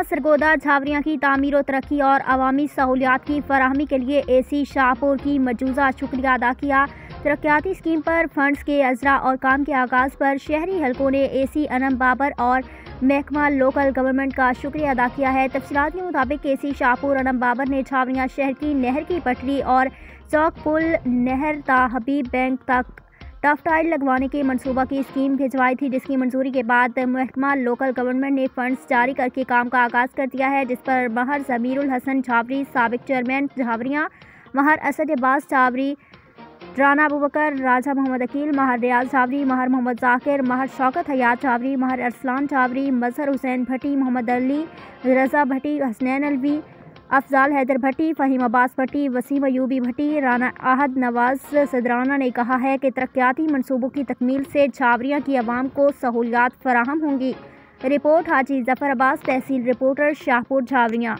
ضلع سرگودا جھاوریاں کی تعمیر و ترقی اور عوامی سہولیات کی فراہمی کے لیے اے سی شاہپور کی مجوزہ شکریہ ادا کیا۔ ترقیاتی اسکیم پر فنڈز کے اجرا اور کام کے آغاز پر شہری حلقوں نے اے سی انم بابر اور محکمہ لوکل گورنمنٹ کا شکریہ ادا کیا ہے۔ تفصیلات کے مطابق اے سی شاہپور انم بابر نے جھاوریاں شہر کی نہر کی پٹری اور چوک پل نہر تا حبیب بینک تک ٹف ٹائل لگوانے کے منصوبہ کی اسکیم بھجوائی تھی، جس کی منظوری کے بعد محکمہ لوکل گورنمنٹ نے فنڈز جاری کر کے کام کا آغاز کر دیا ہے، جس پر مہر ضمیر الحسن جھاوری، سابق چیئرمین جھاوریاں، مہر اسد عباس جھاوری، رانا ابوبکر، راجہ محمد عقیل، مہر ریاض جھاوری، مہر محمد ذاکر، مہر شوکت حیات جھاوری، مہر ارسلان جھاوری، مظہر حسین بھٹی، محمد علی رضا بھٹی، حسنین علوی، افضال حیدر بھٹی، فہیم عباس بھٹی، وسیم ایوبی بھٹی، رانا احد نواز صدرانہ نے کہا ہے کہ ترقیاتی منصوبوں کی تکمیل سے جھاوریاں کی عوام کو سہولیات فراہم ہوں گی۔ رپورٹ حاجی ظفر عباس، تحصیل رپورٹر، شاہپور جھاوریاں۔